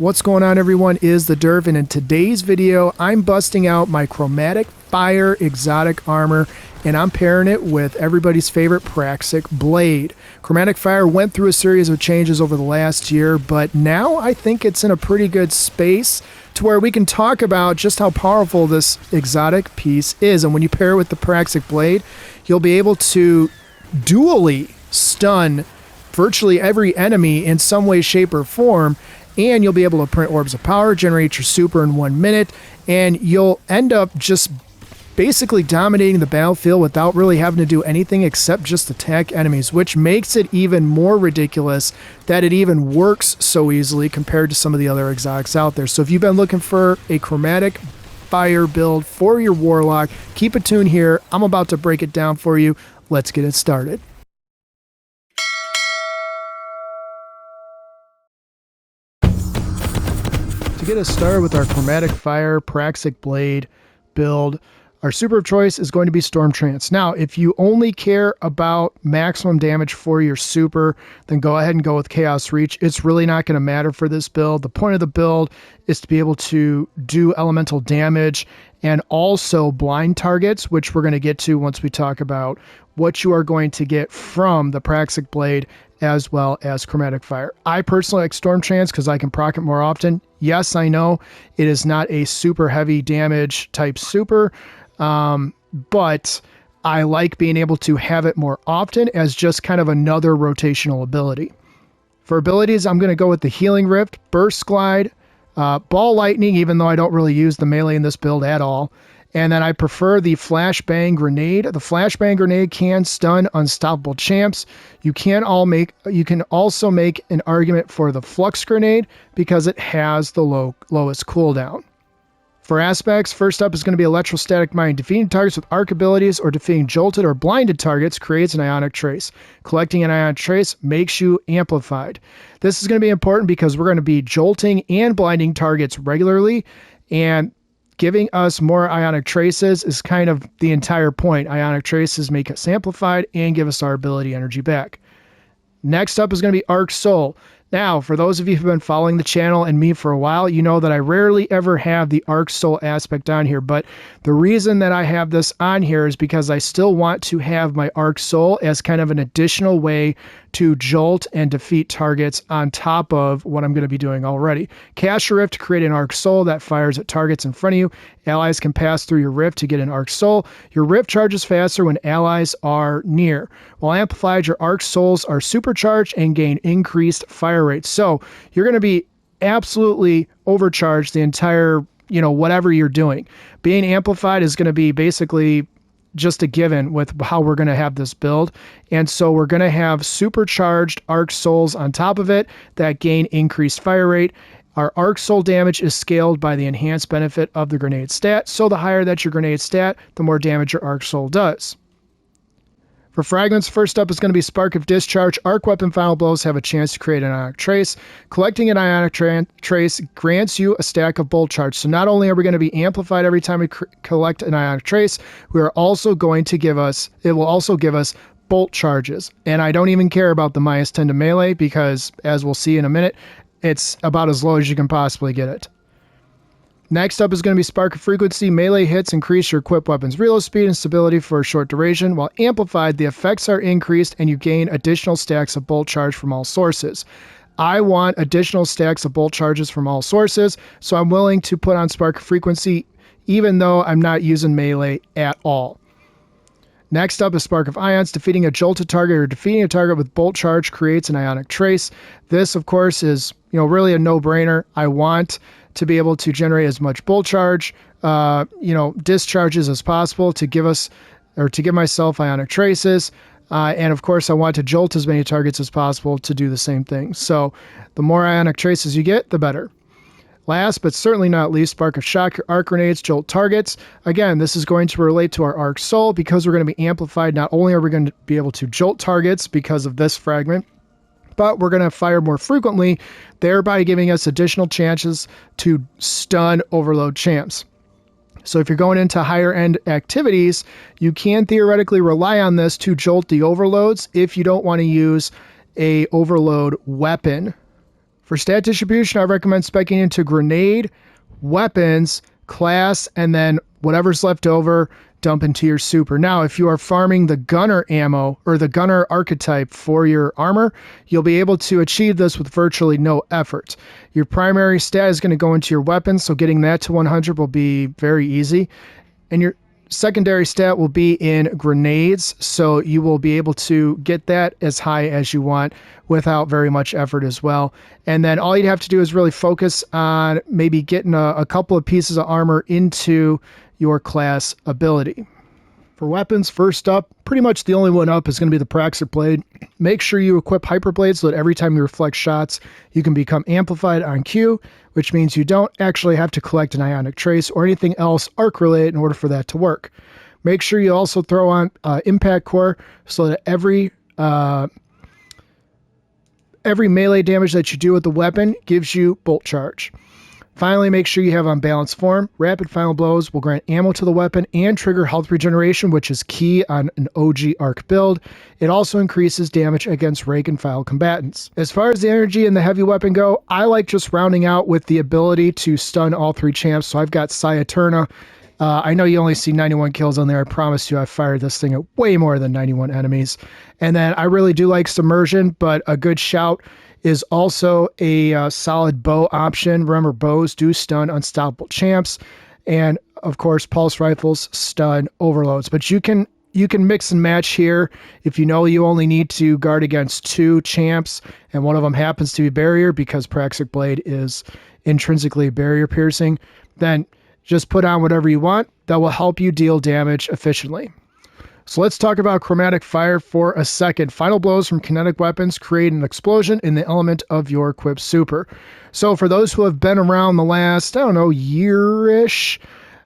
What's going on, everyone? Is the Derv, and in today's video I'm busting out my Chromatic Fire exotic armor and I'm pairing it with everybody's favorite Praxic Blade. Chromatic Fire went through a series of changes over the last year, but now I think it's in a pretty good space to where we can talk about just how powerful this exotic piece is. And when you pair it with the Praxic Blade, you'll be able to dually stun virtually every enemy in some way, shape, or form, and you'll be able to print orbs of power, generate your super in 1 minute, and you'll end up just basically dominating the battlefield without really having to do anything except just attack enemies, which makes it even more ridiculous that it even works so easily compared to some of the other exotics out there. So if you've been looking for a Chromatic Fire build for your Warlock, keep it tuned here. I'm about to break it down for you. Let's get it started. To get us started with our Chromatic Fire Praxic Blade build, our super of choice is going to be Storm Trance. Now, if you only care about maximum damage for your super, then go ahead and go with Chaos Reach. It's really not going to matter for this build. The point of the build is to be able to do elemental damage and also blind targets, which we're going to get to once we talk about what you are going to get from the Praxic Blade as well as Chromatic Fire. I personally like Storm Trance because I can proc it more often. Yes, I know it is not a super heavy damage type super, but I like being able to have it more often as just kind of another rotational ability. For abilities, I'm going to go with the Healing Rift, Burst Glide, Ball Lightning, even though I don't really use the melee in this build at all. And then I prefer the Flashbang Grenade. The Flashbang Grenade can stun unstoppable champs. You can also make an argument for the Flux Grenade because it has the lowest cooldown. For aspects, first up is going to be Electrostatic Mine. Defeating targets with arc abilities or defeating jolted or blinded targets creates an ionic trace. Collecting an ionic trace makes you amplified. This is going to be important because we're going to be jolting and blinding targets regularly, and giving us more ionic traces is kind of the entire point. Ionic traces make us amplified and give us our ability energy back. Next up is going to be Arc Soul. Now, for those of you who've been following the channel and me for a while, you know that I rarely ever have the Arc Soul aspect on here, but the reason that I have this on here is because I still want to have my Arc Soul as kind of an additional way to jolt and defeat targets on top of what I'm going to be doing already. Cast your Rift to create an Arc Soul that fires at targets in front of you. Allies can pass through your Rift to get an Arc Soul. Your Rift charges faster when allies are near. While amplified, your Arc Souls are supercharged and gain increased fire rate. So you're going to be absolutely overcharged the entire, whatever you're doing. Being amplified is going to be basically just a given with how we're going to have this build. And so we're going to have supercharged Arc Souls on top of it that gain increased fire rate. Our Arc Soul damage is scaled by the enhanced benefit of the grenade stat. So the higher that your grenade stat, the more damage your Arc Soul does. For fragments, first up is going to be Spark of Discharge. Arc Weapon Final Blows have a chance to create an Ionic Trace. Collecting an Ionic Trace grants you a stack of Bolt Charge. So not only are we going to be amplified every time we collect an Ionic Trace, it will also give us Bolt Charges. And I don't even care about the -10 to melee because, as we'll see in a minute, it's about as low as you can possibly get it. Next up is going to be Spark of Frequency. Melee hits increase your equipped weapon's reload speed and stability for a short duration. While amplified, the effects are increased and you gain additional stacks of Bolt Charge from all sources. I want additional stacks of Bolt Charges from all sources, so I'm willing to put on Spark of Frequency even though I'm not using melee at all. Next up is Spark of Ions. Defeating a jolted target or defeating a target with Bolt Charge creates an Ionic Trace. This, of course, is really a no-brainer. I want to be able to generate as much Bolt Charge, discharges as possible to give myself Ionic Traces. And of course, I want to jolt as many targets as possible to do the same thing. So the more Ionic Traces you get, the better. Last, but certainly not least, Spark of Shock. Your arc grenades jolt targets. Again, this is going to relate to our Arc Soul because we're going to be amplified. Not only are we going to be able to jolt targets because of this fragment, but we're going to fire more frequently, thereby giving us additional chances to stun overload champs. So if you're going into higher end activities, you can theoretically rely on this to jolt the overloads if you don't want to use a overload weapon. For stat distribution, I recommend speccing into grenade, weapons, class, and then whatever's left over, dump into your super. Now, if you are farming the gunner ammo or the gunner archetype for your armor, you'll be able to achieve this with virtually no effort. Your primary stat is going to go into your weapons, so getting that to 100 will be very easy. And your secondary stat will be in grenades, so you will be able to get that as high as you want without very much effort as well. And then all you'd have to do is really focus on maybe getting a couple of pieces of armor into your class ability. For weapons, first up, pretty much the only one up is going to be the Praxic Blade. Make sure you equip Hyperblade so that every time you reflect shots, you can become amplified on cue, which means you don't actually have to collect an ionic trace or anything else arc-related in order for that to work. Make sure you also throw on Impact Core so that every melee damage that you do with the weapon gives you Bolt Charge. Finally, make sure you have on Balanced Form. Rapid Final Blows will grant ammo to the weapon and trigger health regeneration, which is key on an OG arc build. It also increases damage against rank and file combatants. As far as the energy and the heavy weapon go, I like just rounding out with the ability to stun all three champs. So I've got Sciaturna. I know you only see 91 kills on there. I promise you I fired this thing at way more than 91 enemies. And then I really do like Submersion, but a good shout is also a solid bow option. Remember, bows do stun unstoppable champs. And of course, pulse rifles stun overloads. But you can mix and match here. If you know you only need to guard against 2 champs, and one of them happens to be barrier because Praxic Blade is intrinsically barrier piercing, then just put on whatever you want. That will help you deal damage efficiently. So let's talk about Chromatic Fire for a second. Final blows from kinetic weapons create an explosion in the element of your equipped super. So for those who have been around the last, year-ish,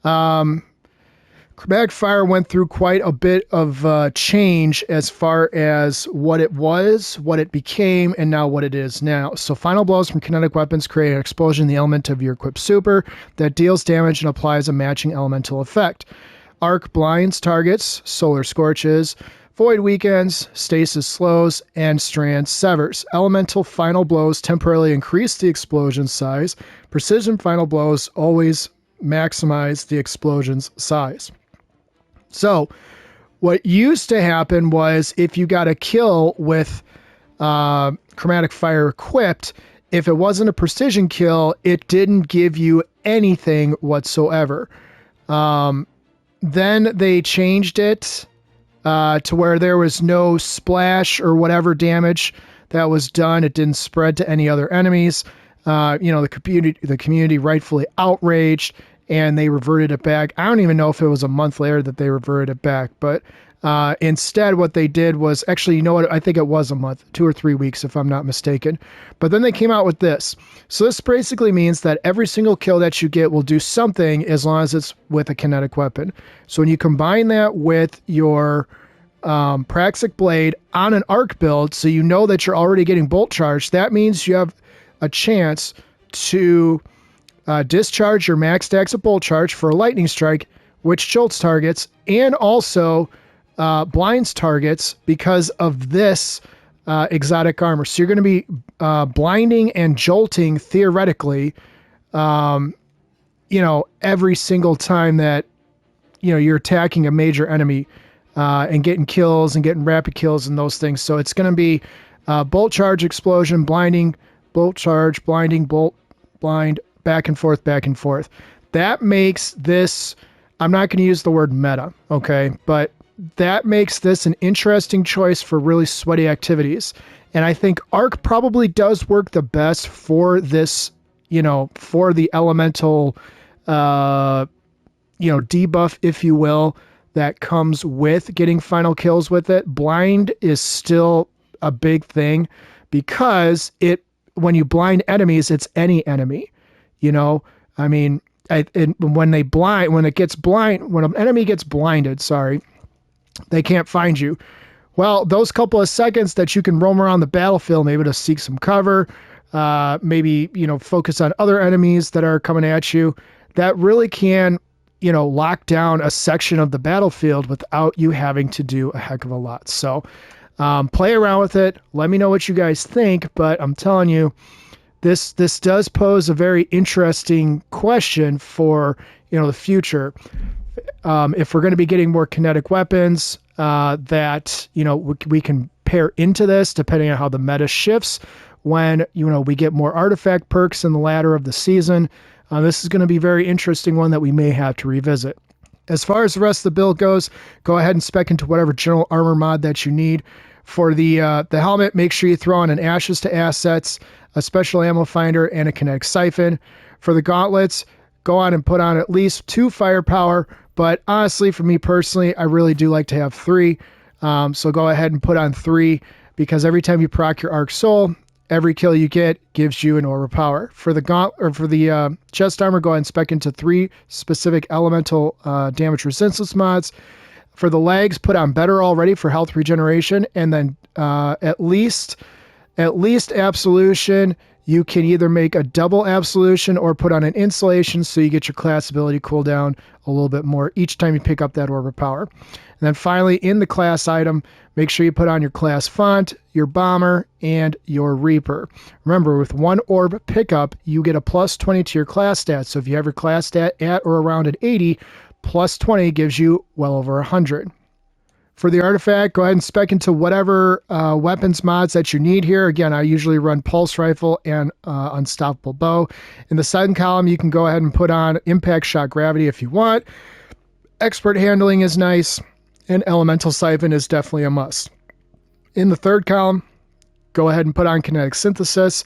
Chromatic Fire went through quite a bit of change as far as what it was, what it became, and now what it is now. So final blows from kinetic weapons create an explosion in the element of your equipped super that deals damage and applies a matching elemental effect. Arc blinds targets, solar scorches, void weakens, stasis slows, and strand severs. Elemental final blows temporarily increase the explosion size. Precision final blows always maximize the explosion's size. So what used to happen was if you got a kill with Chromatic Fire equipped, if it wasn't a precision kill, it didn't give you anything whatsoever. Then they changed it to where there was no splash or whatever damage that was done. It didn't spread to any other enemies. The community rightfully outraged, and they reverted it back. I don't even know if it was a month later that they reverted it back, but instead what they did was, actually, you know what? I think it was a month, 2 or 3 weeks, if I'm not mistaken. But then they came out with this. So this basically means that every single kill that you get will do something as long as it's with a kinetic weapon. So when you combine that with your Praxic Blade on an arc build, so you know that you're already getting bolt charge, that means you have a chance to discharge your max stacks of bolt charge for a lightning strike, which jolts targets, and also blinds targets because of this exotic armor. So you're going to be blinding and jolting theoretically, every single time that, you're attacking a major enemy and getting kills and getting rapid kills and those things. So it's going to be bolt charge, explosion, blinding, bolt charge, blinding, bolt, blind, back and forth, back and forth. That makes this, I'm not going to use the word meta, okay, but that makes this an interesting choice for really sweaty activities. And I think arc probably does work the best for this, for the elemental, debuff, if you will, that comes with getting final kills with it. Blind is still a big thing because when you blind enemies, it's any enemy, when an enemy gets blinded, they can't find you. Well, those couple of seconds that you can roam around the battlefield, maybe to seek some cover, maybe, focus on other enemies that are coming at you, that really can, lock down a section of the battlefield without you having to do a heck of a lot. So play around with it. Let me know what you guys think, but I'm telling you, this does pose a very interesting question for, the future. If we're going to be getting more kinetic weapons that, we can pair into this, depending on how the meta shifts, when, we get more artifact perks in the latter of the season, this is going to be a very interesting one that we may have to revisit. As far as the rest of the build goes, go ahead and spec into whatever general armor mod that you need. For the helmet, make sure you throw on an Ashes to Assets, a special ammo finder, and a kinetic siphon. For the gauntlets, go on and put on at least 2 firepower, but honestly, for me personally, I really do like to have 3. So go ahead and put on 3, because every time you proc your Arc Soul, every kill you get gives you an orb of power. For the chest armor, go ahead and spec into 3 specific elemental damage resistance mods. For the legs, put on Better Already for health regeneration, and then at least Absolution. You can either make a double Absolution or put on an Insulation, so you get your class ability cooldown a little bit more each time you pick up that orb of power. And then finally, in the class item, make sure you put on your class font, your bomber, and your reaper. Remember, with 1 orb pickup, you get a plus 20 to your class stats. So if you have your class stat at or around an 80, plus 20 gives you well over 100. For the artifact, go ahead and spec into whatever weapons mods that you need here. Again, I usually run Pulse Rifle and Unstoppable Bow. In the second column, you can go ahead and put on Impact Shot Gravity if you want. Expert Handling is nice, and Elemental Siphon is definitely a must. In the third column, go ahead and put on Kinetic Synthesis.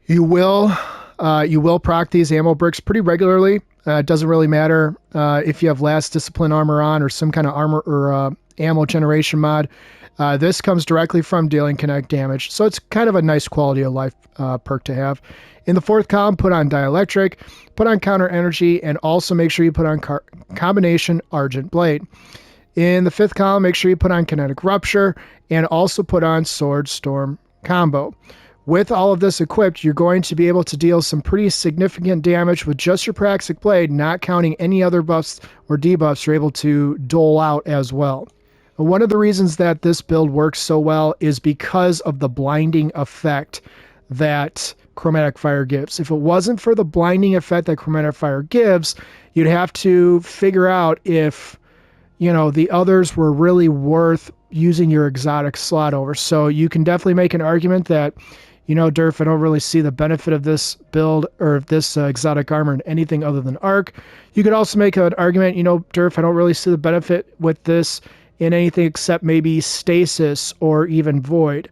You will proc these ammo bricks pretty regularly. It doesn't really matter if you have Last Discipline armor on or some kind of armor or ammo generation mod. This comes directly from dealing kinetic damage, so it's kind of a nice quality of life perk to have. In the fourth column, put on Dielectric, put on Counter Energy, and also make sure you put on Combination Argent Blade. In the fifth column, make sure you put on Kinetic Rupture and also put on Sword Storm Combo. With all of this equipped, you're going to be able to deal some pretty significant damage with just your Praxic Blade, not counting any other buffs or debuffs you're able to dole out as well. One of the reasons that this build works so well is because of the blinding effect that Chromatic Fire gives. If it wasn't for the blinding effect that Chromatic Fire gives, you'd have to figure out if, the others were really worth using your exotic slot over. So you can definitely make an argument that, Durf, I don't really see the benefit of this build or of this exotic armor in anything other than Arc. You could also make an argument, Durf, I don't really see the benefit with this in anything except maybe Stasis or even Void.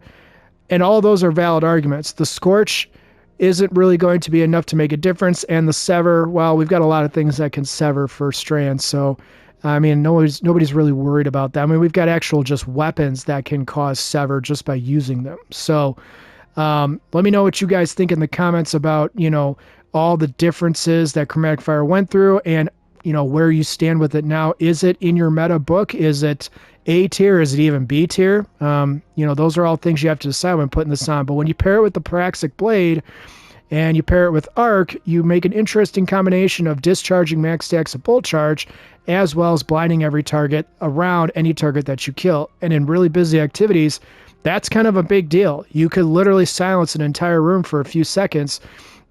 And all of those are valid arguments. The Scorch isn't really going to be enough to make a difference, and the Sever, well, we've got a lot of things that can sever for strands, so nobody's really worried about that. We've got actual just weapons that can cause sever just by using them. So let me know what you guys think in the comments about, all the differences that Chromatic Fire went through and, where you stand with it now. Is it in your meta book? Is it A tier? Is it even B tier? Those are all things you have to decide when putting this on. But when you pair it with the Praxic Blade and you pair it with Arc, you make an interesting combination of discharging max stacks of bolt charge as well as blinding every target around any target that you kill. And in really busy activities, that's kind of a big deal. You could literally silence an entire room for a few seconds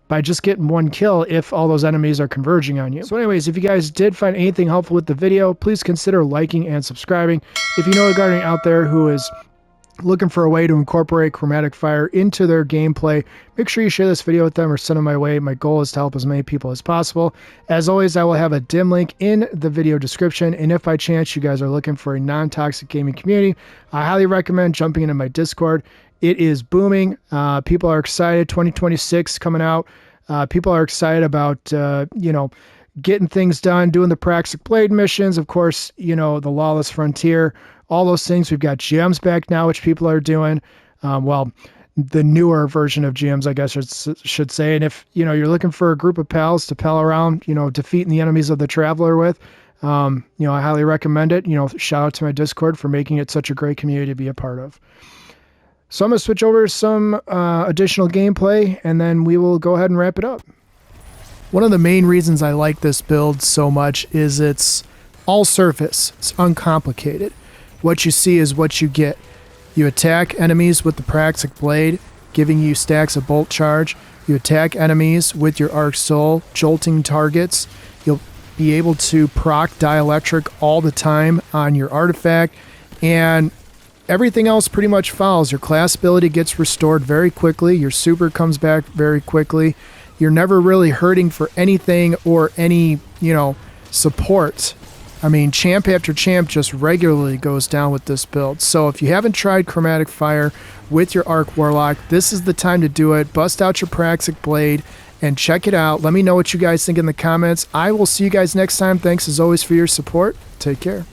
by just getting 1 kill if all those enemies are converging on you. So anyways, if you guys did find anything helpful with the video, please consider liking and subscribing. If you know a guardian out there who is looking for a way to incorporate Chromatic Fire into their gameplay, make sure you share this video with them or send them my way. My goal is to help as many people as possible. As always, I will have a dim link in the video description, and if by chance you guys are looking for a non-toxic gaming community, I highly recommend jumping into my Discord. It is booming. People are excited. 2026 coming out. People are excited about, getting things done, doing the Praxic Blade missions. Of course, the Lawless Frontier, all those things. We've got GMs back now, which people are doing. The newer version of GMs, I guess I should say. And if, you're looking for a group of pals to pal around, defeating the enemies of the Traveler with, I highly recommend it. Shout out to my Discord for making it such a great community to be a part of. So I'm going to switch over to some additional gameplay, and then we will go ahead and wrap it up. One of the main reasons I like this build so much is it's all surface. It's uncomplicated. What you see is what you get. You attack enemies with the Praxic Blade, giving you stacks of bolt charge. You attack enemies with your Arc Soul, jolting targets. You'll be able to proc Dielectric all the time on your artifact, and everything else pretty much follows. Your class ability gets restored very quickly. Your super comes back very quickly. You're never really hurting for anything or any, support. I mean, champ after champ just regularly goes down with this build. So if you haven't tried Chromatic Fire with your Arc Warlock, this is the time to do it. Bust out your Praxic Blade and check it out. Let me know what you guys think in the comments. I will see you guys next time. Thanks as always for your support. Take care.